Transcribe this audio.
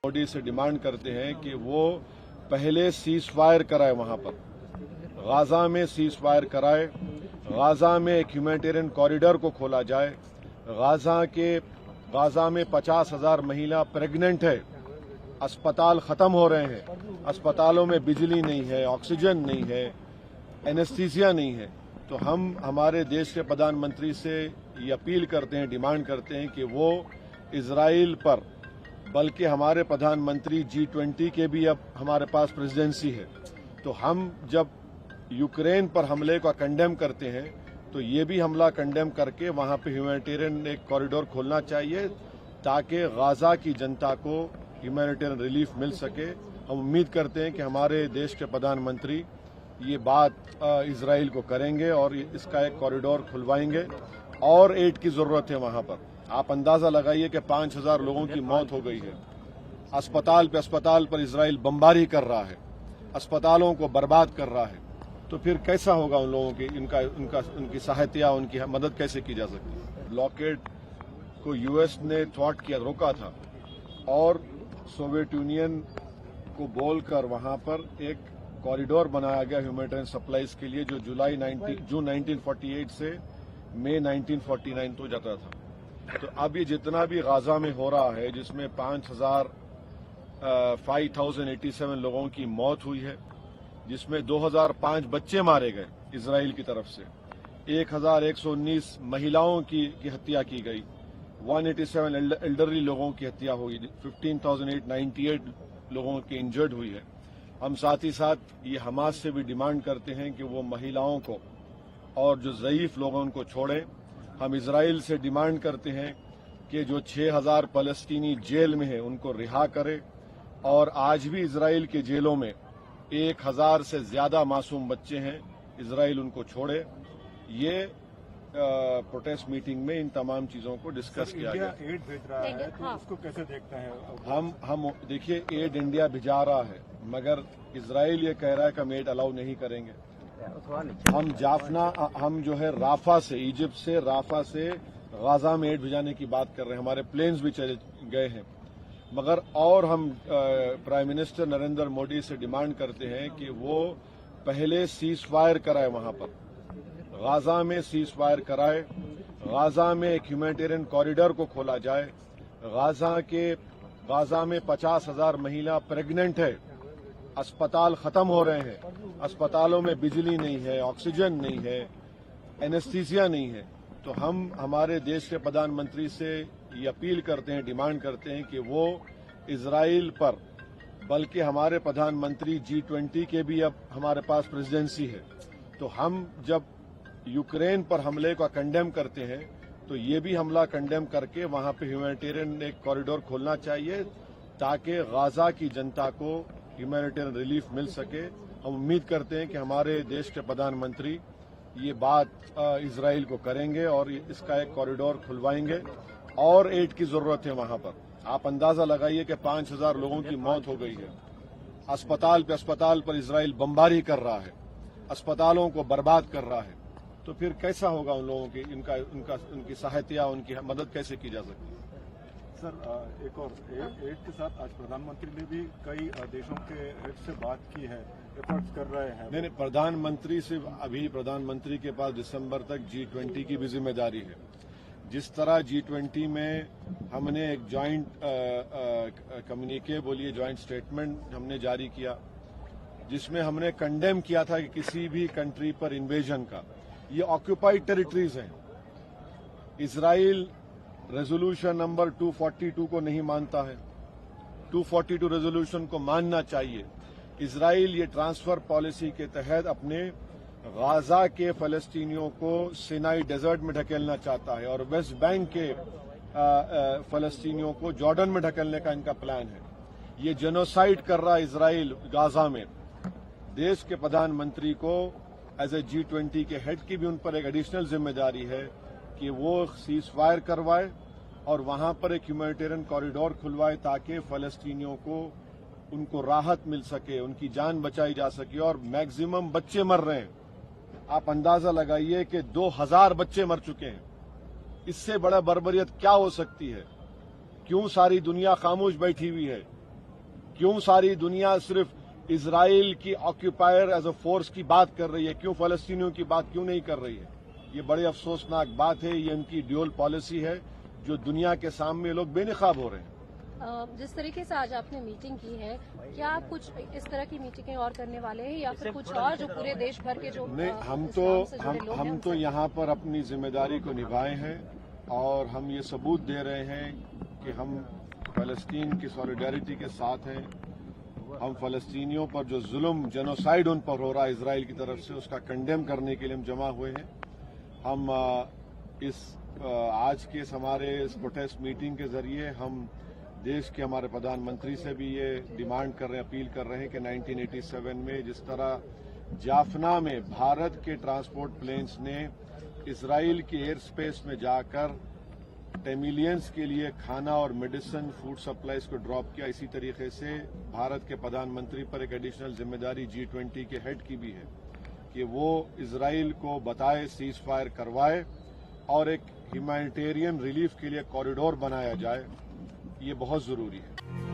मोदी से डिमांड करते हैं कि वो पहले सीज फायर कराए, वहां पर गाजा में सीज फायर कराए, गाजा में एक ह्यूमैनिटेरियन कॉरिडोर को खोला जाए। गाजा में 50,000 महिला प्रेग्नेंट है, अस्पताल खत्म हो रहे हैं, अस्पतालों में बिजली नहीं है, ऑक्सीजन नहीं है, एनेस्थीसिया नहीं है। तो हम हमारे देश के प्रधानमंत्री से ये अपील करते हैं, डिमांड करते हैं कि वो इजराइल पर, बल्कि हमारे प्रधानमंत्री G20 के भी अब हमारे पास प्रेसिडेंसी है, तो हम जब यूक्रेन पर हमले का कंडेम करते हैं तो ये भी हमला कंडेम करके वहां पे ह्यूमैनिटेरियन एक कॉरिडोर खोलना चाहिए ताकि गाजा की जनता को ह्यूमैनिटेरियन रिलीफ मिल सके। हम उम्मीद करते हैं कि हमारे देश के प्रधानमंत्री ये बात इजराइल को करेंगे और इसका एक कॉरिडोर खुलवाएंगे। और एड की जरूरत है वहां पर। आप अंदाजा लगाइए कि 5,000 लोगों की मौत हो गई है। अस्पताल पर इजराइल बमबारी कर रहा है, अस्पतालों को बर्बाद कर रहा है। तो फिर कैसा होगा उन लोगों की, उनकी सहायता, उनकी मदद कैसे की जा सकती है। ब्लॉकेड को यूएस ने थ्वाट किया, रोका था, और सोवियत यूनियन को बोलकर वहां पर एक कॉरिडोर बनाया गया ह्यूमैनिटेरियन सप्लाईज के लिए, जो जून 1948 से मई 1949 तो जाता था। तो अब ये जितना भी गाजा में हो रहा है, जिसमें 5,087 लोगों की मौत हुई है, जिसमें 2005 बच्चे मारे गए इजराइल की तरफ से, 1,119 महिलाओं की हत्या की गई, 187 एल्डरली लोगों की हत्या हुई, 15,898 लोगों की इंजर्ड हुई है। हम साथ ही साथ ये हमास से भी डिमांड करते हैं कि वो महिलाओं को और जो ज़ईफ लोग हैं उनको छोड़ें। हम इजराइल से डिमांड करते हैं कि जो 6,000 फलस्तीनी जेल में हैं उनको रिहा करें, और आज भी इजराइल के जेलों में 1,000 से ज्यादा मासूम बच्चे हैं, इजराइल उनको छोड़े। ये प्रोटेस्ट मीटिंग में इन तमाम चीजों को डिस्कस किया गया। एड भेज रहा है तो उसको कैसे देखते हैं? हम देखिए, एड इंडिया भिजा रहा है, मगर इजराइल ये कह रहा है कि हम एड अलाउ नहीं करेंगे। हम जो है राफा से, इजिप्ट से, राफा से गाजा में एड भिजाने की बात कर रहे हैं। हमारे प्लेन्स भी चले गए हैं, मगर और हम प्राइम मिनिस्टर नरेंद्र मोदी से डिमांड करते हैं कि वो पहले सीज फायर कराए, वहां पर गाजा में सीज फायर कराए, गाजा में एक ह्यूमैनिटेरियन कॉरिडोर को खोला जाए। गाजा में 50,000 महिला प्रेग्नेंट है, अस्पताल खत्म हो रहे हैं, अस्पतालों में बिजली नहीं है, ऑक्सीजन नहीं है, एनेस्थीसिया नहीं है। तो हम हमारे देश के प्रधानमंत्री से ये अपील करते हैं, डिमांड करते हैं कि वो इजराइल पर, बल्कि हमारे प्रधानमंत्री G20 के भी अब हमारे पास प्रेसिडेंसी है, तो हम जब यूक्रेन पर हमले का कंडेम करते हैं तो ये भी हमला कंडेम करके वहां पे ह्यूमैनिटेरियन एक कॉरिडोर खोलना चाहिए ताकि गाजा की जनता को ह्यूमैनिटेरियन रिलीफ मिल सके। हम उम्मीद करते हैं कि हमारे देश के प्रधानमंत्री ये बात इजराइल को करेंगे और इसका एक कॉरिडोर खुलवाएंगे। और एड की जरूरत है वहां पर। आप अंदाजा लगाइए कि 5,000 लोगों की मौत हो गई है। अस्पताल पर इजराइल बमबारी कर रहा है, अस्पतालों को बर्बाद कर रहा है। तो फिर कैसा होगा उन लोगों की, उनकी सहायता, उनकी मदद कैसे की जा सकती है। सर, एक और एड के साथ आज प्रधानमंत्री ने भी कई देशों के हेड से बात की है, एफर्ट्स कर रहे हैं। नहीं, प्रधानमंत्री से अभी प्रधानमंत्री के पास दिसंबर तक G20 की भी जिम्मेदारी है। जिस तरह G20 में हमने एक ज्वाइंट कम्युनिके, बोलिए ज्वाइंट स्टेटमेंट हमने जारी किया, जिसमें हमने कंडेम किया था कि किसी भी कंट्री पर इन्वेजन का, ये ऑक्यूपाइड टेरिटरीज हैं। इजराइल रेजोल्यूशन नंबर 242 को नहीं मानता है, 242 रेजोल्यूशन को मानना चाहिए। इजराइल ये ट्रांसफर पॉलिसी के तहत अपने गाजा के फलस्तीनियों को सिनाई डेजर्ट में ढकेलना चाहता है और वेस्ट बैंक के फलस्तीनियों को जॉर्डन में ढकेलने का इनका प्लान है। ये जेनोसाइड कर रहा है इजराइल गाजा में। देश के प्रधानमंत्री को एज ए G20 के हेड की भी उन पर एक एडिशनल जिम्मेदारी है कि वो सीज फायर करवाए और वहां पर एक ह्यूमैनिटेरियन कॉरिडोर खुलवाए ताकि फलस्तीनियों को उनको राहत मिल सके, उनकी जान बचाई जा सके। और मैक्सिमम बच्चे मर रहे हैं। आप अंदाजा लगाइए कि 2,000 बच्चे मर चुके हैं। इससे बड़ा बर्बरियत क्या हो सकती है? क्यों सारी दुनिया खामोश बैठी हुई है? क्यों सारी दुनिया सिर्फ इजराइल की ऑक्यूपायर एज अ फोर्स की बात कर रही है, क्यों फलस्तीनियों की बात क्यों नहीं कर रही है? ये बड़ी अफसोसनाक बात है। ये उनकी ड्यूअल पॉलिसी है जो दुनिया के सामने लोग बेनकाब हो रहे हैं। जिस तरीके से आज आपने मीटिंग की है, क्या आप कुछ इस तरह की मीटिंगें और करने वाले हैं या फिर कुछ और जो पूरे देश भर के जो नहीं, हम तो यहाँ पर अपनी जिम्मेदारी को निभाए हैं और हम ये सबूत दे रहे हैं कि हम फलस्तीन की सॉलिडारिटी के साथ हैं। हम फलस्तीनियों पर जो जुल्म जेनोसाइड उन पर हो रहा है इजराइल की तरफ से, उसका कंडेम करने के लिए हम जमा हुए हैं। हम आज के हमारे इस प्रोटेस्ट मीटिंग के जरिए हम देश के हमारे प्रधानमंत्री से भी ये डिमांड कर रहे हैं, अपील कर रहे हैं कि 1987 में जिस तरह जाफना में भारत के ट्रांसपोर्ट प्लेन्स ने इजराइल के एयर स्पेस में जाकर टेमिलियंस के लिए खाना और मेडिसिन फूड सप्लाईज को ड्रॉप किया, इसी तरीके से भारत के प्रधानमंत्री पर एक एडिशनल जिम्मेदारी G20 के हेड की भी है कि वो इजराइल को बताए, सीज फायर करवाए और एक ह्यूमैनिटेरियन रिलीफ के लिए कॉरिडोर बनाया जाए। ये बहुत जरूरी है।